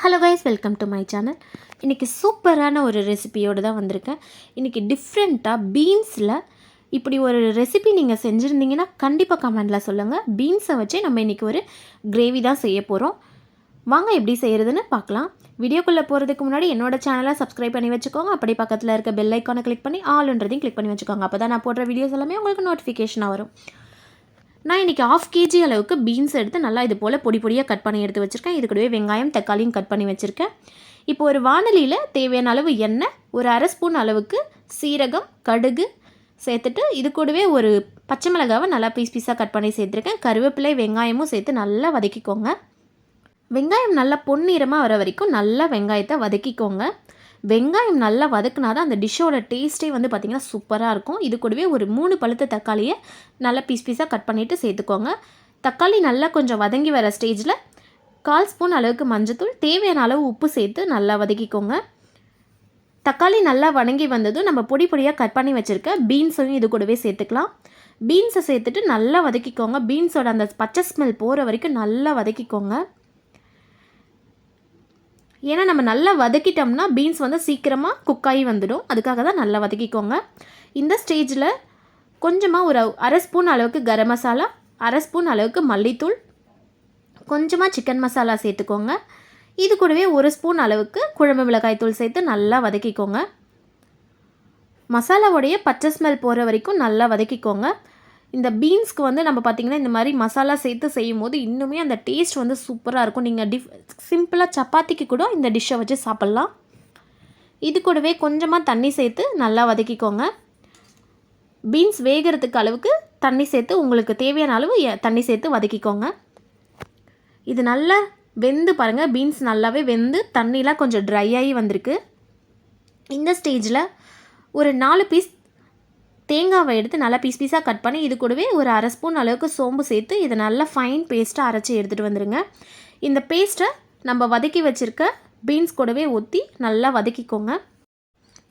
Hello guys, welcome to my channel. இன்றைக்கி சூப்பரான ஒரு ரெசிபியோடு தான் வந்திருக்கேன். இன்றைக்கி டிஃப்ரெண்ட்டாக பீன்ஸில் இப்படி ஒரு ரெசிபி நீங்கள் செஞ்சுருந்தீங்கன்னா கண்டிப்பாக கமெண்டில் சொல்லுங்கள். பீன்ஸை வச்சு நம்ம இன்றைக்கி ஒரு கிரேவி தான் செய்ய போகிறோம். வாங்க எப்படி செய்கிறதுன்னு பார்க்கலாம். வீடியோக்குள்ளே போகிறதுக்கு முன்னாடி என்னோட சேனலை சப்ஸ்கிரைப் பண்ணி வச்சுக்கோங்க. அப்படி பக்கத்தில் இருக்க பெல் ஐக்கானை கிளிக் பண்ணி ஆல்ன்றதையும் கிளிக் பண்ணி வச்சுக்கோங்க. அப்போ தான் நான் போடுற வீடியோஸ் எல்லாமே உங்களுக்கு நோட்டிஃபிகேஷனாக வரும். நான் இன்றைக்கி 1/2 kg அளவுக்கு பீன்ஸ் எடுத்து நல்லா இது போல் பொடி பொடியாக கட் பண்ணி எடுத்து வச்சுருக்கேன். இது கூடவே வெங்காயம் தக்காளியும் கட் பண்ணி வச்சுருக்கேன். இப்போ ஒரு வானலியில் தேவையான அளவு எண்ணெய், ஒரு அரை ஸ்பூன் அளவுக்கு சீரகம், கடுகு சேர்த்துட்டு இது கூடவே ஒரு பச்சை மிளகாவை நல்லா பீஸாக கட் பண்ணி சேர்த்துருக்கேன். கருவேப்பிலை வெங்காயமும் சேர்த்து நல்லா வதக்கிக்கோங்க. வெங்காயம் நல்லா பொன்னிறமாக வர வரைக்கும் நல்லா வெங்காயத்தை வதக்கிக்கோங்க. வெங்காயம் நல்லா வதக்குனா தான் அந்த டிஷ்ஷோட டேஸ்ட்டே வந்து பார்த்திங்கன்னா சூப்பராக இருக்கும். இது கூடவே ஒரு 3 பழுத்த தக்காளியை நல்லா பீஸாக கட் பண்ணிவிட்டு சேர்த்துக்கோங்க. தக்காளி நல்லா கொஞ்சம் வதங்கி வர ஸ்டேஜில் 1/4 ஸ்பூன் அளவுக்கு மஞ்சத்தூள், தேவையான அளவு உப்பு சேர்த்து நல்லா வதக்கிக்கோங்க. தக்காளி நல்லா வதங்கி வந்ததும் நம்ம பொடி பொடியாக கட் பண்ணி வச்சுருக்க பீன்ஸையும் இது கூடவே சேர்த்துக்கலாம். பீன்ஸை சேர்த்துட்டு நல்லா வதக்கிக்கோங்க. பீன்ஸோட அந்த பச்சை ஸ்மெல் போகிற வரைக்கும் நல்லா வதக்கிக்கோங்க. ஏன்னா நம்ம நல்லா வதக்கிட்டோம்னா பீன்ஸ் வந்து சீக்கிரமாக குக்காகி வந்துடும். அதுக்காக தான் நல்லா வதக்கிக்கோங்க. இந்த ஸ்டேஜில் கொஞ்சமாக ஒரு அரை ஸ்பூன் அளவுக்கு கரம் மசாலா, அரை ஸ்பூன் அளவுக்கு மல்லித்தூள், கொஞ்சமாக சிக்கன் மசாலா சேர்த்துக்கோங்க. இது கூடவே 1 ஸ்பூன் அளவுக்கு குழம்பு மிளகாய் தூள் சேர்த்து நல்லா வதக்கிக்கோங்க. மசாலாவுடைய பச்சை ஸ்மெல் போகிற வரைக்கும் நல்லா வதக்கிக்கோங்க. இந்த பீன்ஸ்க்கு வந்து நம்ம பார்த்திங்கன்னா இந்த மாதிரி மசாலா சேர்த்து செய்யும் போது இன்னுமே அந்த டேஸ்ட் வந்து சூப்பராக இருக்கும். நீங்கள் சிம்பிளாக சப்பாத்திக்கு கூட இந்த டிஷ்ஷை வச்சு சாப்பிட்லாம். இது கூடவே கொஞ்சமாக தண்ணி சேர்த்து நல்லா வதக்கிக்கோங்க. பீன்ஸ் வேகிறதுக்கு அளவுக்கு தண்ணி சேர்த்து உங்களுக்கு தேவையான அளவு தண்ணி சேர்த்து வதக்கிக்கோங்க. இது நல்லா வெந்து பாருங்கள், பீன்ஸ் நல்லாவே வெந்து தண்ணிலாம் கொஞ்சம் ட்ரை ஆகி வந்திருக்கு. இந்த ஸ்டேஜில் ஒரு 4 பீஸ் தேங்காவை எடுத்து நல்லா பீஸாக கட் பண்ணி இது கூடவே ஒரு அரை ஸ்பூன் அளவுக்கு சோம்பு சேர்த்து இதை நல்லா ஃபைன் பேஸ்ட்டாக அரைச்சி எடுத்துகிட்டு வந்துடுங்க. இந்த பேஸ்ட்டை நம்ம வதக்கி வச்சுருக்க பீன்ஸ் கூடவே ஊற்றி நல்லா வதக்கிக்கோங்க.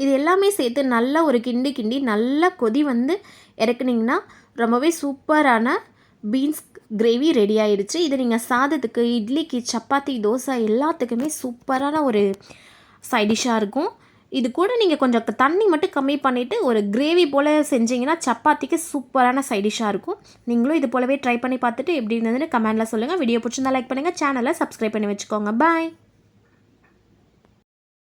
இது எல்லாமே சேர்த்து நல்லா ஒரு கிண்டி நல்லா கொதி வந்து இறக்குனிங்கன்னா ரொம்பவே சூப்பரான பீன்ஸ் கிரேவி ரெடி ஆகிடுச்சு. இது நீங்கள் சாதத்துக்கு, இட்லிக்கு, சப்பாத்தி, தோசை எல்லாத்துக்குமே சூப்பரான ஒரு சைட் டிஷ்ஷாக இருக்கும். இது கூட நீங்கள் கொஞ்சம் தண்ணி மட்டும் கம்மி பண்ணிவிட்டு ஒரு கிரேவி போல் செஞ்சிங்கன்னா சப்பாத்திக்கு சூப்பரான சைட் டிஷ்ஷாக இருக்கும். நீங்களும் இது போலவே ட்ரை பண்ணி பார்த்துட்டு எப்படி இருந்ததுன்னு கமெண்டில் சொல்லுங்கள். வீடியோ பிடிச்சிருந்தா லைக் பண்ணுங்கள், சேனலை சப்ஸ்கிரைப் பண்ணி வச்சுக்கோங்க. பாய்.